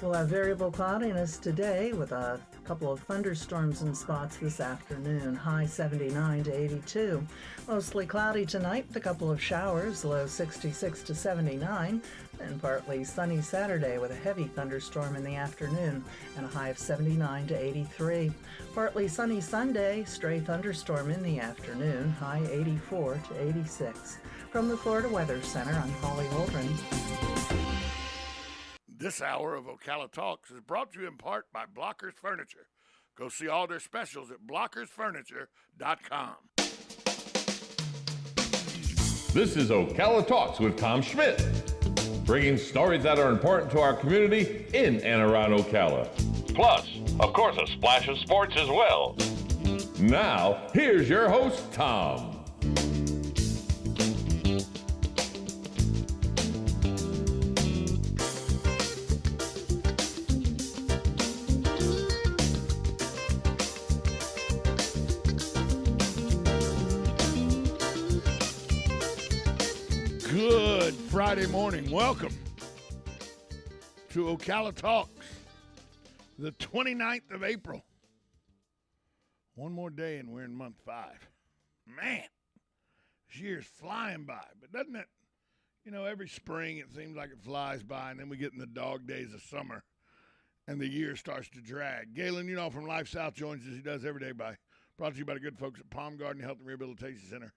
We'll have variable cloudiness today with a couple of thunderstorms in spots this afternoon. High 79 to 82. Mostly cloudy tonight with a couple of showers. Low 66 to 79. And partly sunny Saturday with a heavy thunderstorm in the afternoon and a high of 79 to 83. Partly sunny Sunday. Stray thunderstorm in the afternoon. High 84 to 86. From the Florida Weather Center, I'm Holly Holdren. This hour of Ocala Talks is brought to you in part by Blockers Furniture. Go see all their specials at blockersfurniture.com. This is Ocala Talks with Tom Schmidt, bringing stories that are important to our community in and around Ocala. Plus, of course, a splash of sports as well. Now, here's your host, Tom. Good Friday morning. Welcome to Ocala Talks, the 29th of April. One more day and we're in month 5. Man, this year's flying by. But doesn't it, every spring it seems like it flies by, and then we get in the dog days of summer and the year starts to drag. Galen, from Life South joins us. He does every day brought to you by the good folks at Palm Garden Health and Rehabilitation Center,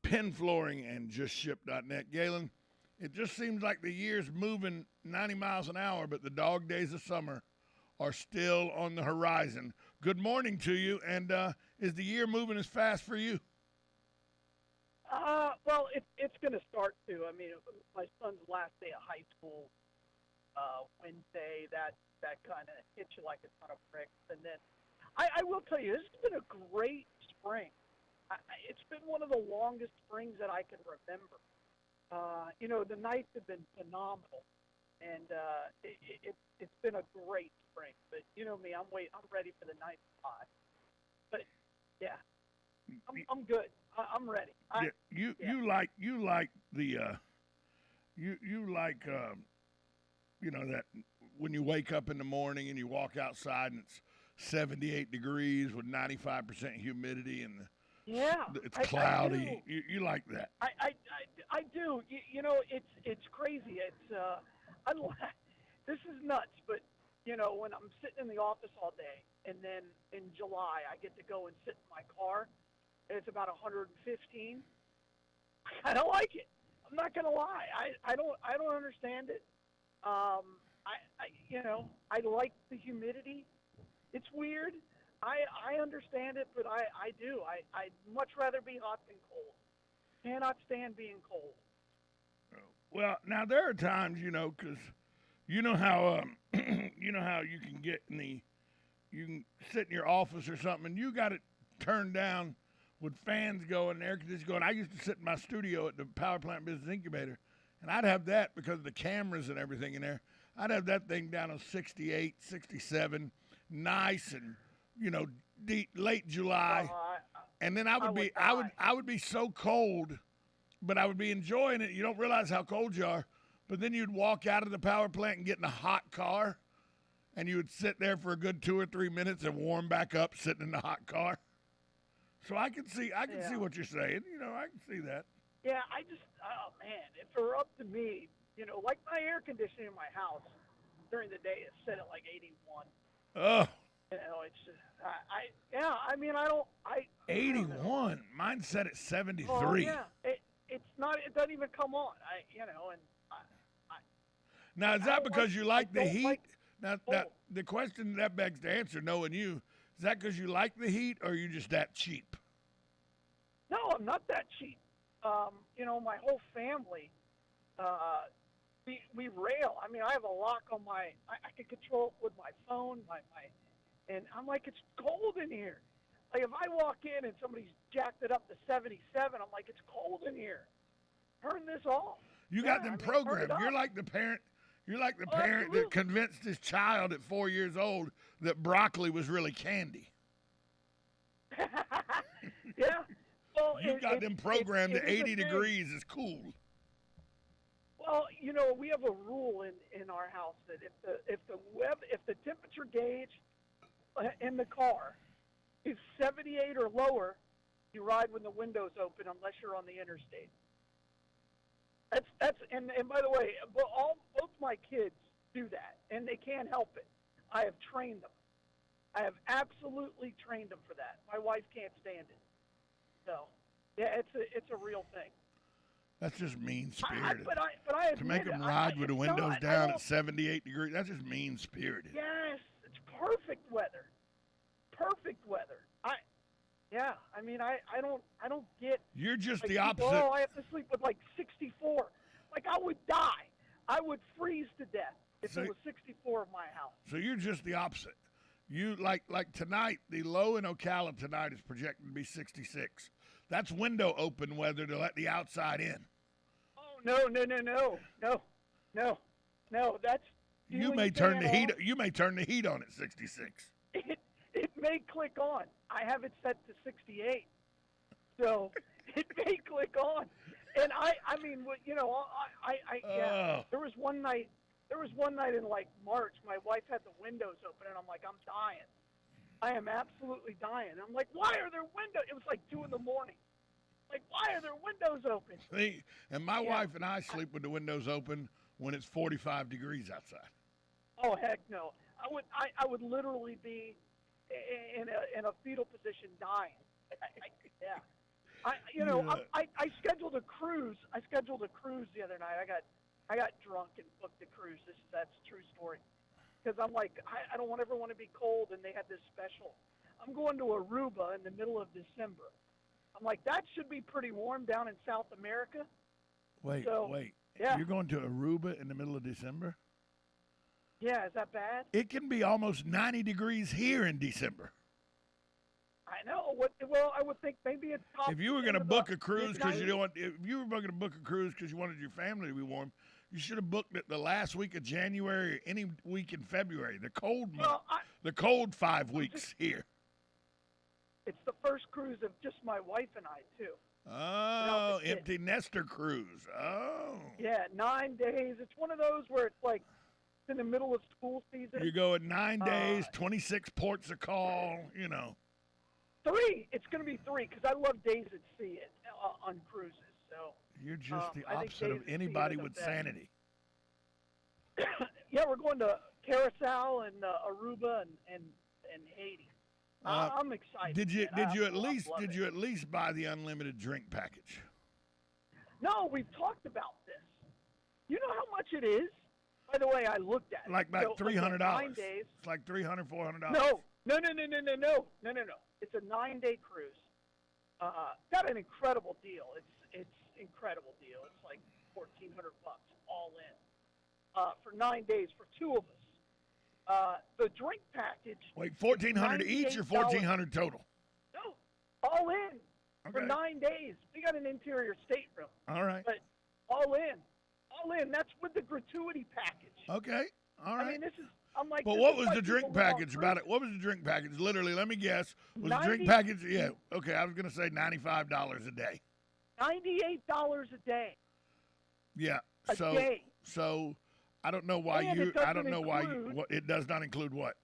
Penn Flooring, and JustShip.net. Galen, it just seems like the year's moving 90 miles an hour, but the dog days of summer are still on the horizon. Good morning to you, and is the year moving as fast for you? Well, it's going to start to. I mean, my son's last day of high school, Wednesday, that kind of hits you like a ton of bricks. And then I will tell you, this has been a great spring. It's been one of the longest springs that I can remember. The nights have been phenomenal, and it's been a great spring. But me, I'm ready for the 95. But yeah, I'm good. I'm ready. You like that when you wake up in the morning and you walk outside and it's 78 degrees with 95% humidity and it's cloudy. You like that? I do. It's crazy. This is nuts, but when I'm sitting in the office all day, and then in July I get to go and sit in my car, and it's about 115. I kind of like it. I'm not gonna lie. I don't understand it. I like the humidity. It's weird. I understand it, but I do. I'd much rather be hot than cold. Cannot stand being cold. Well, now there are times, because how how you can get you can sit in your office or something, and you got it turned down with fans going and air conditioning going. I used to sit in my studio at the Power Plant Business Incubator, and I'd have that because of the cameras and everything in there. I'd have that thing down on 68, 67, nice and late July, and then I would be so cold, but I would be enjoying it. You don't realize how cold you are, but then you'd walk out of the power plant and get in a hot car, and you would sit there for a good 2 or 3 minutes and warm back up sitting in the hot car. So I can see what you're saying. I can see that. Yeah, oh man, if it were up to me, like my air conditioning in my house during the day is set at like 81. Oh. It's just, I mean, I don't. 81. Mine's set at 73. Oh, yeah, it's not. It doesn't even come on. Now, is that because you like the heat? Now, the question that begs to answer, knowing you, is that because you like the heat, or are you just that cheap? No, I'm not that cheap. My whole family, we rail. I mean, I have a lock on my. I can control it with my phone, and I'm like, it's cold in here. Like, if I walk in and somebody's jacked it up to 77, I'm like, it's cold in here. Turn this off. You got them programmed. You're like the parent. You're like the parent that convinced his child at 4 years old that broccoli was really candy. Yeah. Well, you got them programmed that 80 degrees is cool. Well, we have a rule in our house that if the if the temperature gauge in the car is 78 or lower, you ride when the window's open unless you're on the interstate. And by the way, both my kids do that, and they can't help it. I have trained them. I have absolutely trained them for that. My wife can't stand it. So, yeah, it's a real thing. That's just mean-spirited. But I to make them admit ride with the windows not. down at 78 degrees, that's just mean-spirited. Yes, it's perfect weather. Perfect weather. I don't get. You're just like, the opposite. Oh, I have to sleep with like 64. Like I would die. I would freeze to death if it was 64 in my house. So you're just the opposite. You like tonight, the low in Ocala tonight is projected to be 66. That's window open weather to let the outside in. Oh no. That's you may turn the heat. You may turn the heat on at 66. It may click on. I have it set to 68, so it may click on. And yeah. There was one night in like March. My wife had the windows open, and I'm like, I'm dying. I am absolutely dying. I'm like, why are there windows? It was like 2 a.m. Like, why are there windows open? See, and my wife and I sleep with the windows open when it's 45 degrees outside. Oh heck no! I would literally be in a fetal position, dying. I scheduled a cruise. I scheduled a cruise the other night. I got drunk and booked a cruise. That's a true story. Because I'm like, I don't ever want to be cold, and they had this special. I'm going to Aruba in the middle of December. I'm like, that should be pretty warm down in South America. Wait. Yeah. You're going to Aruba in the middle of December? Yeah, is that bad? It can be almost 90 degrees here in December. I know. Well, I would think maybe it's top. If you were going to book a cruise because you wanted your family to be warm, you should have booked it the last week of January or any week in February. The cold month, the cold 5 weeks here. It's the first cruise of just my wife and I too. Oh, empty nester cruise. Oh. Yeah, 9 days. It's one of those where it's like in the middle of school season. You go at 9 days, 26 ports of call, 3. It's going to be 3 because I love days at sea on cruises. So you're just the opposite of anybody with sanity. Yeah, we're going to Curacao and Aruba and Haiti. I'm excited. Did you at least buy the unlimited drink package? No, we've talked about this. You know how much it is? By the way, I looked at it. Like about $300. 9 days. It's like $300, $400. No. It's a 9-day cruise. Got an incredible deal. It's incredible deal. It's like $1,400 all in for 9 days for 2 of us. The drink package. Wait, $1,400 each or $1,400 total? No, all in for 9 days. We got an interior stateroom. All right. But all in. That's with the gratuity package. Okay. All right. I mean, I'm like. But what was the drink package about it? What was the drink package? Literally, let me guess. Was the drink package? Yeah. Okay, I was going to say $95 a day. $98 a day. Yeah. A day. So I don't know why it does not include what?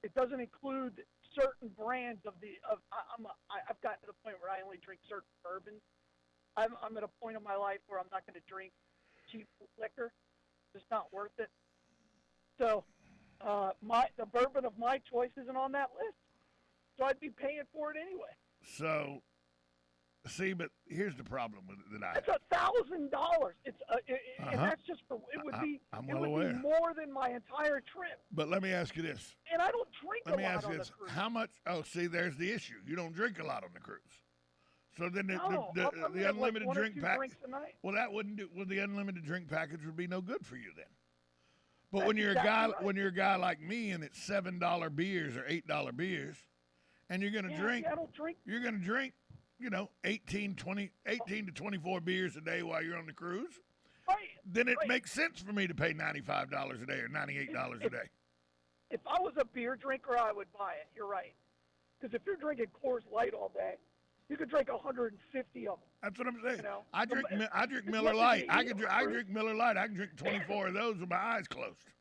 It doesn't include certain brands I've gotten to the point where I only drink certain bourbons. I'm at a point in my life where I'm not going to drink cheap liquor. It's not worth it. So the bourbon of my choice isn't on that list. So I'd be paying for it anyway. So, see, but here's the problem with it that It's $1,000. And that's just for it would be more than my entire trip. But let me ask you this. And I don't drink a lot on the cruise. How much? Oh, see, there's the issue. You don't drink a lot on the cruise. So then the unlimited drink package. Well, that wouldn't do. Well, the unlimited drink package would be no good for you then. But when you're a guy like me, and it's $7 beers or $8 beers, and you're gonna drink, I don't drink. You're gonna drink, 18 to 24 beers a day while you're on the cruise. Right. Then it makes sense for me to pay $95 a day or $98 a day. If I was a beer drinker, I would buy it. You're right. Because if you're drinking Coors Light all day, you could drink 150 of them. That's what I'm saying. I drink Miller Lite. I drink Miller Lite. I can drink 24 of those with my eyes closed.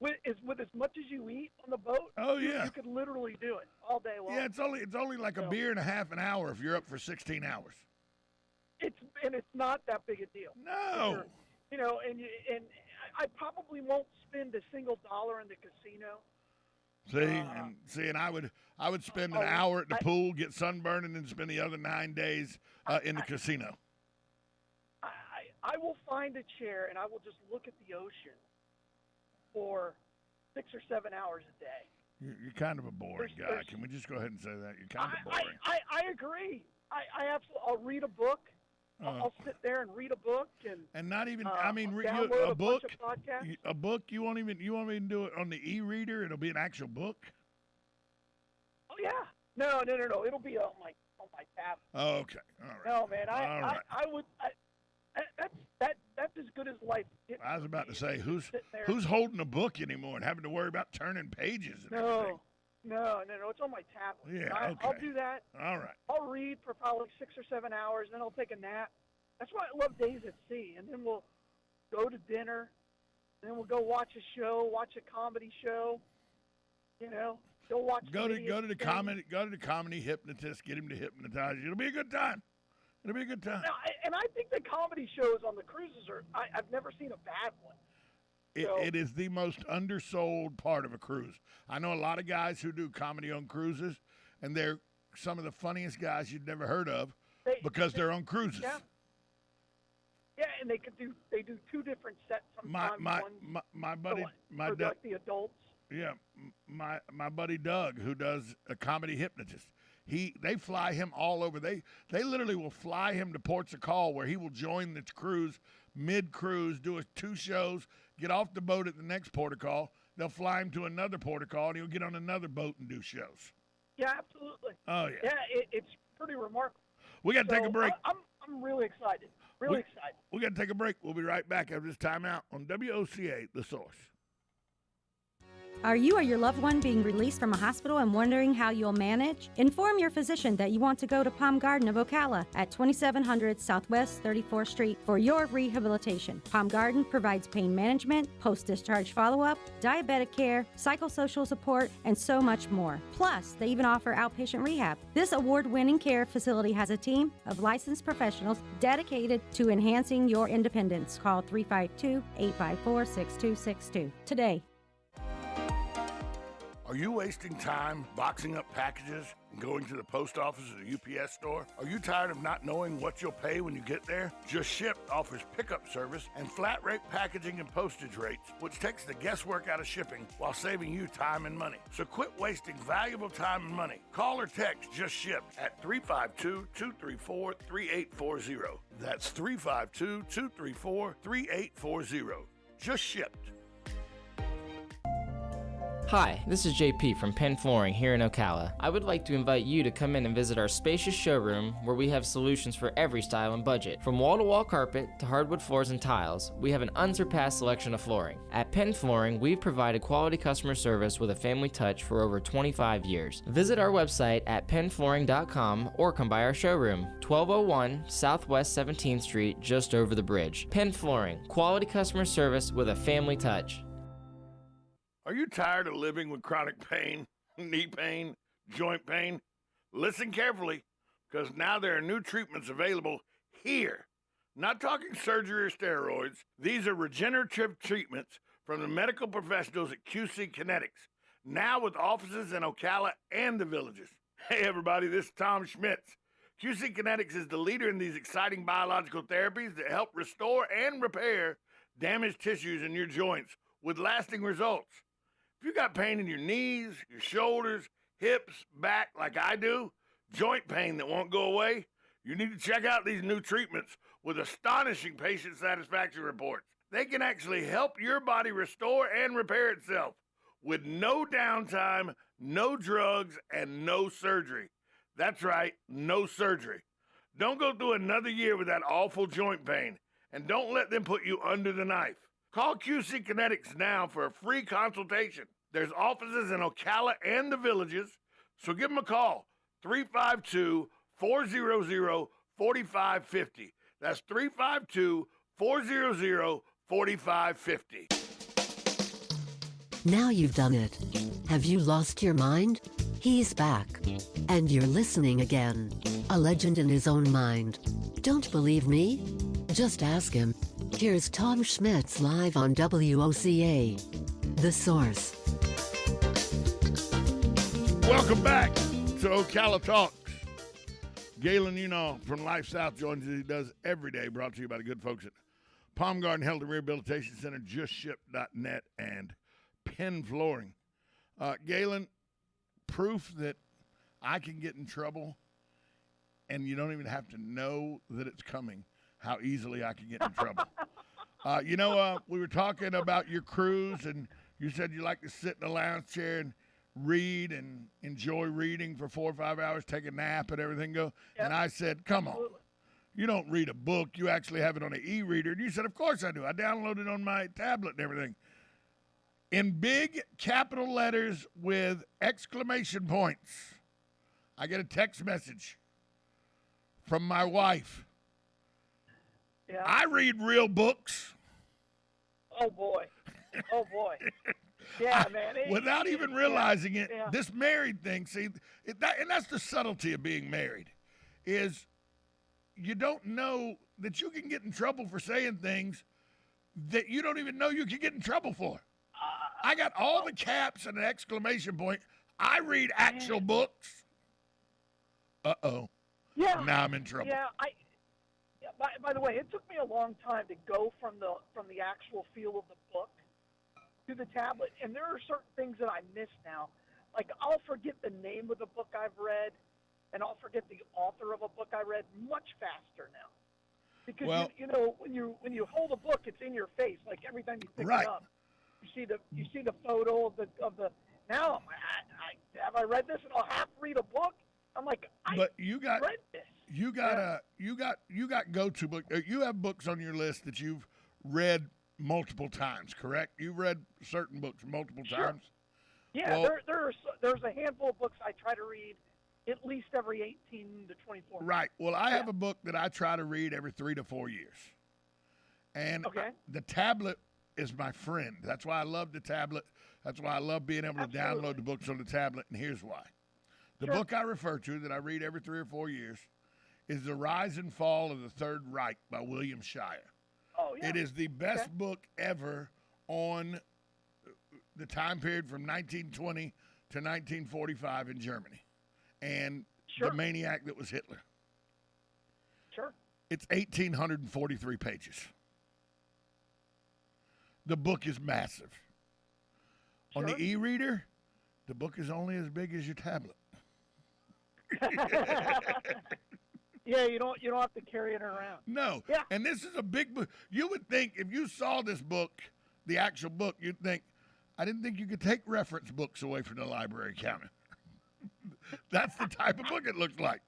with as much as you eat on the boat. Oh, yeah. You could literally do it all day long. Yeah, it's only like a beer and a half an hour if you're up for 16 hours. It's not that big a deal. No. Sure. And I probably won't spend a single dollar in the casino. And I would spend an hour at the pool, get sunburned, and then spend the other 9 days in the casino. I will find a chair and I will just look at the ocean for 6 or 7 hours a day. You're kind of a boring guy. Can we just go ahead and say that? You're kind of boring. I agree. I absolutely. I'll read a book. I'll sit there and read a book and not even. download a book. Bunch of podcasts. A book. You won't even do it on the e-reader. It'll be an actual book. Oh yeah. No. It'll be on my tablet. Oh, okay. All right. No, man. All right. I would. That's as good as life. I was about to say, who's holding a book anymore and having to worry about turning pages and everything? No. It's on my tablet. Yeah, okay. I'll do that. All right. I'll read for probably 6 or 7 hours, and then I'll take a nap. That's why I love days at sea. And then we'll go to dinner, and then we'll go watch a show, watch a comedy show. Go watch. Go to the comedy hypnotist. Get him to hypnotize you. It'll be a good time. It'll be a good time. Now, and I think the comedy shows on the cruises I've never seen a bad one. It is the most undersold part of a cruise. I know a lot of guys who do comedy on cruises, and they're some of the funniest guys you'd never heard of because they're on cruises. Yeah, and they do 2 different sets sometimes. My buddy, like the adults. Yeah, my buddy Doug, who does a comedy hypnotist. They fly him all over. They literally will fly him to ports of call where he will join the cruise mid-cruise, do 2 shows, get off the boat at the next port of call. They'll fly him to another port of call, and he'll get on another boat and do shows. Yeah, absolutely. Oh, yeah. Yeah, it's pretty remarkable. We got to take a break. I'm really excited. Really excited. We got to take a break. We'll be right back after this timeout on WOCA, The Source. Are you or your loved one being released from a hospital and wondering how you'll manage? Inform your physician that you want to go to Palm Garden of Ocala at 2700 Southwest 34th Street for your rehabilitation. Palm Garden provides pain management, post-discharge follow-up, diabetic care, psychosocial support, and so much more. Plus, they even offer outpatient rehab. This award-winning care facility has a team of licensed professionals dedicated to enhancing your independence. Call 352-854-6262 today. Are you wasting time boxing up packages and going to the post office or the UPS store? Are you tired of not knowing what you'll pay when you get there? Just Ship offers pickup service and flat rate packaging and postage rates, which takes the guesswork out of shipping while saving you time and money. So quit wasting valuable time and money. Call or text Just Ship at 352-234-3840. That's 352-234-3840. Just Shipped. Hi, this is JP from Penn Flooring here in Ocala. I would like to invite you to come in and visit our spacious showroom where we have solutions for every style and budget. From wall-to-wall carpet to hardwood floors and tiles, we have an unsurpassed selection of flooring. At Penn Flooring, we've provided quality customer service with a family touch for over 25 years. Visit our website at pennflooring.com or come by our showroom, 1201 Southwest 17th Street, just over the bridge. Penn Flooring, quality customer service with a family touch. Are you tired of living with chronic pain, knee pain, joint pain? Listen carefully, because now there are new treatments available here. Not talking surgery or steroids. These are regenerative treatments from the medical professionals at QC Kinetics, now with offices in Ocala and the Villages. Hey everybody, this is Tom Schmitz. QC Kinetics is the leader in these exciting biological therapies that help restore and repair damaged tissues in your joints with lasting results. If you got pain in your knees, your shoulders, hips, back like I do, joint pain that won't go away, you need to check out these new treatments with astonishing patient satisfaction reports. They can actually help your body restore and repair itself with no downtime, no drugs, and no surgery. That's right, no surgery. Don't go through another year with that awful joint pain, and don't let them put you under the knife. Call QC Kinetics now for a free consultation. There's offices in Ocala and the Villages, so give them a call, 352-400-4550. That's 352-400-4550. Now you've done it. Have you lost your mind? He's back. And you're listening again. A legend in his own mind. Don't believe me? Just ask him. Here's Tom Schmitz live on WOCA. The Source. Welcome back to Ocala Talks. Galen, from Life South joins us. He does every day, brought to you by the good folks at Palm Garden Health and Rehabilitation Center, JustShip.net, and Penn Flooring. Galen, proof that I can get in trouble and you don't even have to know that it's coming, how easily I can get in trouble. We were talking about your cruise, and you said you like to sit in a lounge chair and read and enjoy reading for 4 or 5 hours, take a nap and everything go. Yep. And I said, come on. You don't read a book. You actually have it on an e-reader. And you said, of course I do. I download it on my tablet and everything. In big capital letters with exclamation points, I get a text message from my wife. Yeah. I read real books. Oh, boy. Oh, boy. Yeah, man. Without even realizing it, yeah. This married thing, and that's the subtlety of being married, is you don't know that you can get in trouble for saying things that you don't even know you can get in trouble for. I got all the caps and an exclamation point. I read actual books. Uh-oh. Yeah. Now I'm in trouble. Yeah, by the way, it took me a long time to go from the actual feel of the book to the tablet, and there are certain things that I miss now. Like, I'll forget the name of the book I've read, and I'll forget the author of a book I read much faster now. Because when you hold a book, it's in your face. Like, every time you pick it up, you see the photo of the. Now have I read this? And I'll half read a book. I'm like, read this. You got go-to book. You have books on your list that you've read multiple times, correct? You've read certain books multiple times. Yeah, well, there's a handful of books I try to read at least every 18 to 24 months. Right. Well, I have a book that I try to read every 3 to 4 years. And the tablet is my friend. That's why I love the tablet. That's why I love being able to download the books on the tablet, and here's why. The book I refer to that I read every 3 or 4 years is The Rise and Fall of the Third Reich by William Shire. Oh, yeah. It is the best book ever on the time period from 1920 to 1945 in Germany and the maniac that was Hitler. Sure. It's 1,843 pages. The book is massive. On the e-reader, the book is only as big as your tablet. Yeah, you don't have to carry it around. No. Yeah. And this is a big book. You would think if you saw this book, the actual book, you'd think, I didn't think you could take reference books away from the library counter. That's the type of book it looks like.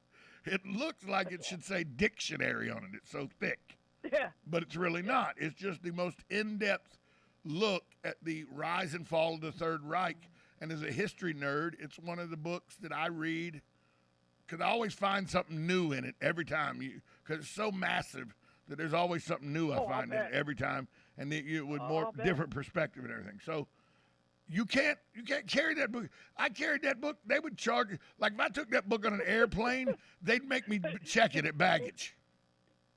It looks like it should say dictionary on it. It's so thick. Yeah. But it's really not. It's just the most in-depth look at the rise and fall of the Third Reich. And as a history nerd, it's one of the books that I read because I always find something new in it every time. Because it's so massive that there's always something new I find in it every time, and with more different perspective and everything. So you can't carry that book. I carried that book. They would charge, like if I took that book on an airplane, they'd make me check it at baggage.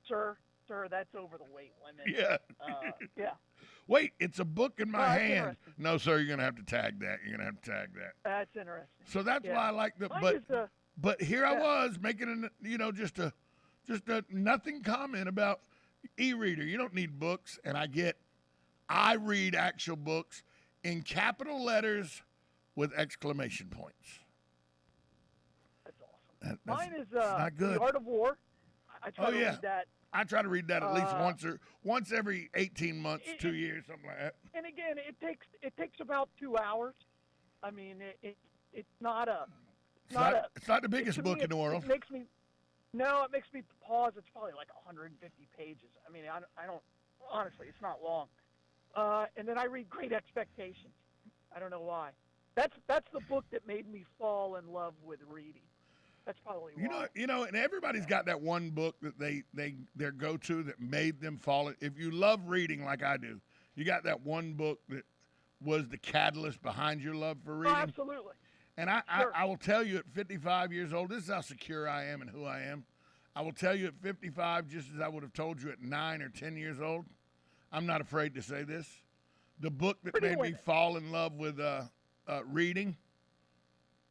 Sir, that's over the weight limit. Yeah. Yeah. Wait, it's a book in my hand. No, sir, you're gonna have to tag that. That's interesting. So that's why I like the. But here I was making just a nothing comment about e-reader. You don't need books, and I read actual books in capital letters with exclamation points. That's awesome. Mine is not good. The Art of War. I try to read that. I try to read that at least once every 18 months, 2 years, something like that. And again, it takes about 2 hours. I mean, it's not a. It's not the biggest book in the world. It makes me pause. It's probably like 150 pages. I mean, I don't honestly, it's not long. And then I read Great Expectations. I don't know why. That's the book that made me fall in love with reading. That's probably why. And everybody's got that one book that their go-to that made them fall. If you love reading like I do, you got that one book that was the catalyst behind your love for Oh, reading. absolutely. And Sure. I will tell you at 55 years old, this is how secure I am and who I am. I will tell you at 55, just as I would have told you at 9 or 10 years old, I'm not afraid to say this. The book that Pretty made me women. fall in love with reading,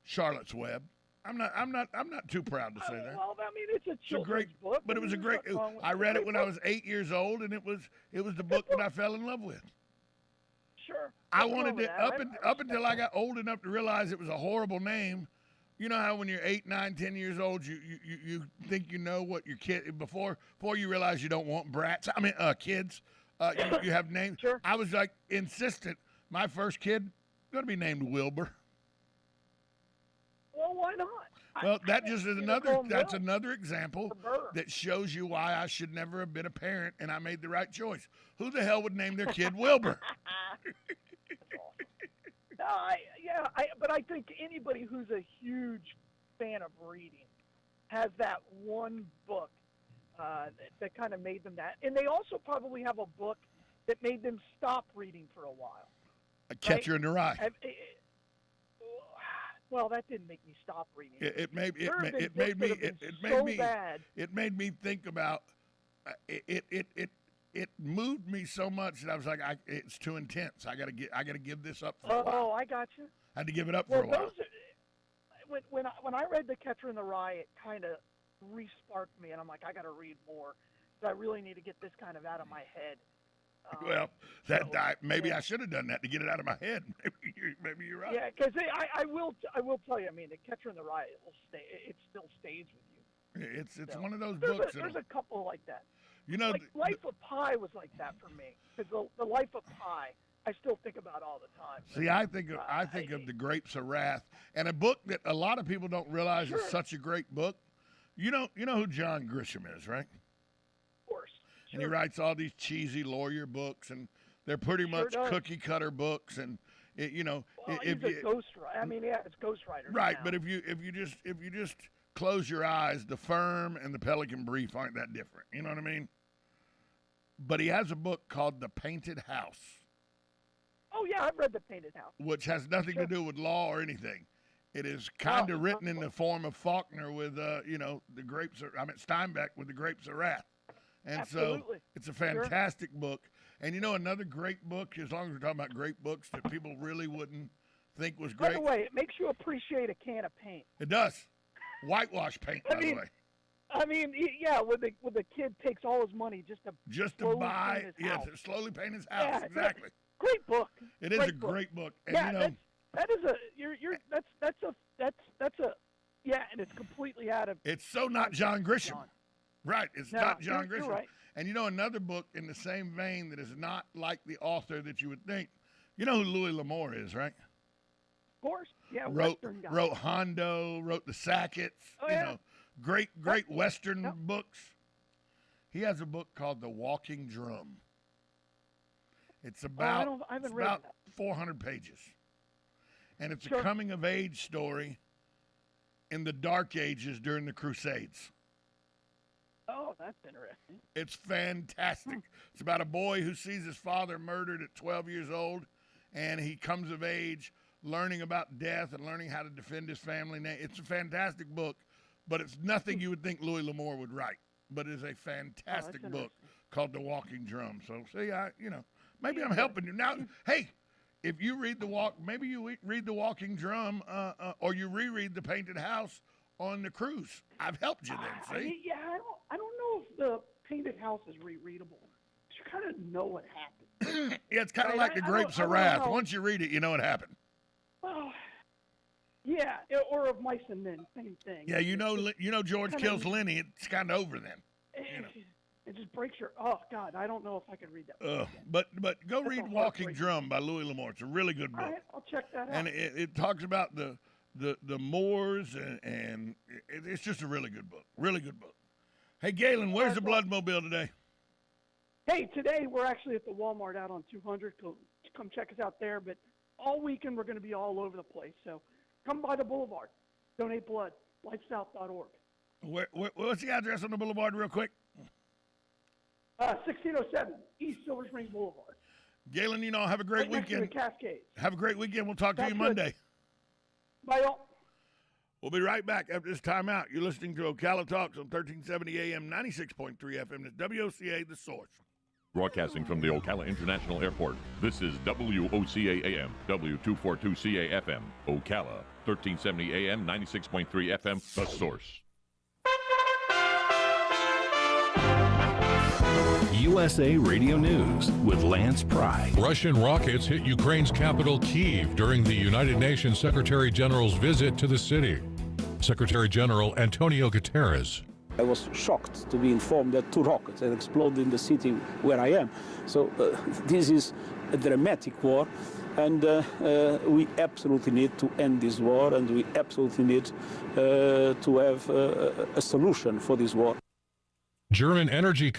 Charlotte's Web. I'm not too proud to say that. Well, I mean, it's a It's a children's great book. but it was a There's great. nothing wrong with I it. read it Great when I book. was 8 years old, and it was the book that I fell in love with. Sure. I Nothing wrong wanted with it that. up I up until I got old enough to realize it was a horrible name. You know how when you're 8, 9, 10 years old, you think you know what your kid before you realize you don't want brats. I mean, kids. You have names. Sure. I was like insistent. My first kid going to be named Wilbur. Well, why not? Well, that just is You another. call him That's Will. another example The bird. that shows you why I should never have been a parent, and I made the right choice. Who the hell would name their kid Wilbur? No, but I think anybody who's a huge fan of reading has that one book that kind of made them that. And they also probably have a book that made them stop reading for a while. A Catcher in the Rye. Well, that didn't make me stop reading. It made There have been it books made that me have been it so made me bad. it made me think about it moved me so much that I was like it's too intense. I gotta give this up for a while. Oh, I got you. I had to give it up Well, for a while. when I read The Catcher in the Rye, it kind of re-sparked me, and I'm like, I got to read more. I really need to get this kind of out of my head. Well, maybe I should have done that to get it out of my head. Maybe you're right. Yeah, because I will tell you. I mean, The Catcher in the Rye, it still stays with you. It's So, one of those there's books. there's a couple like that. You know, Like Life of Pi was like that for me. Because the Life of Pi, I still think about all the time. see, I think of The Grapes of Wrath, and a book that a lot of people don't realize is such a great book. You know who John Grisham is, right? Of course. And he writes all these cheesy lawyer books, and they're pretty much does. cookie cutter books. And Well, he's a ghostwriter. I mean, yeah, it's ghostwriter. right, now. but if you just close your eyes, The Firm and The Pelican Brief aren't that different. You know what I mean? But he has a book called The Painted House, Oh yeah, I've read The Painted House. which has nothing to do with law or anything. It is kind of written in the form of Faulkner with the grapes. Steinbeck with The Grapes of Wrath, and Absolutely. so it's a fantastic book. And another great book, as long as we're talking about great books that people really wouldn't think was By great. the way, it makes you appreciate a can of paint. It does. Whitewash paint, by the way. I mean, yeah, when the kid takes all his money just to slowly buy, paint his house. to slowly paint his house. Yeah, Exactly. Great book. It is a book. great book. And Yeah, that is a that's a yeah, and it's completely out of. it's so not John Grisham. John. Right. It's No, not John you're Grisham. right. And another book in the same vein that is not like the author that you would think. You know who Louis L'Amour is, right? Of course, yeah, Wrote Western guy. Hondo, wrote the Sackets, Oh, yeah. great Western books. He has a book called The Walking Drum. It's about, I haven't it's read about that. 400 pages. And it's Sure. a coming of age story in the Dark Ages during the Crusades. Oh, that's interesting. It's fantastic. It's about a boy who sees his father murdered at 12 years old, and he comes of age learning about death and learning how to defend his family name. It's a fantastic book, but it's nothing you would think Louis L'Amour would write. But it's a fantastic book called The Walking Drum. So, see, maybe I'm helping you. Now, hey, if you read maybe you read The Walking Drum or you reread The Painted House on the cruise. I've helped you then, see? I don't know if The Painted House is rereadable. You kind of know what happened. Yeah, it's kind of like The I Grapes don't of know Wrath. how- Once you read it, you know what happened. Well, yeah, or of Mice and Men, same thing. Yeah, George kinda- kills Lenny. It's kind of over then. It just breaks your. Oh God, I don't know if I could read that. Ugh. But go That's read a Walking heartbreaker. Drum by Louis L'Amour. It's a really good book. All right, I'll check that out. And it talks about the Moors, and it's just a really good book. Really good book. Hey, Galen, where's the Bloodmobile today? Hey, today we're actually at the Walmart out on 200. Come check us out there. But all weekend we're going to be all over the place. So come by the Boulevard. Donate blood. Lifesouth.org. What's the address on the Boulevard real quick? 1607 East Silver Spring Boulevard. Galen, have a great right next to the weekend. Cascades. Have a great weekend. We'll talk to Sounds you good. Monday. Bye, all. We'll be right back after this timeout. You're listening to Ocala Talks on 1370 AM, 96.3 FM. It's WOCA, The Source. Broadcasting from the Ocala International Airport, this is WOCA AM, W242CA FM, Ocala, 1370 AM, 96.3 FM, The Source. USA Radio News with Lance Pry. Russian rockets hit Ukraine's capital, Kyiv, during the United Nations Secretary General's visit to the city. Secretary General Antonio Guterres. I was shocked to be informed that 2 rockets had exploded in the city where I am. So this is a dramatic war, and we absolutely need to end this war, and we absolutely need to have a solution for this war. German energy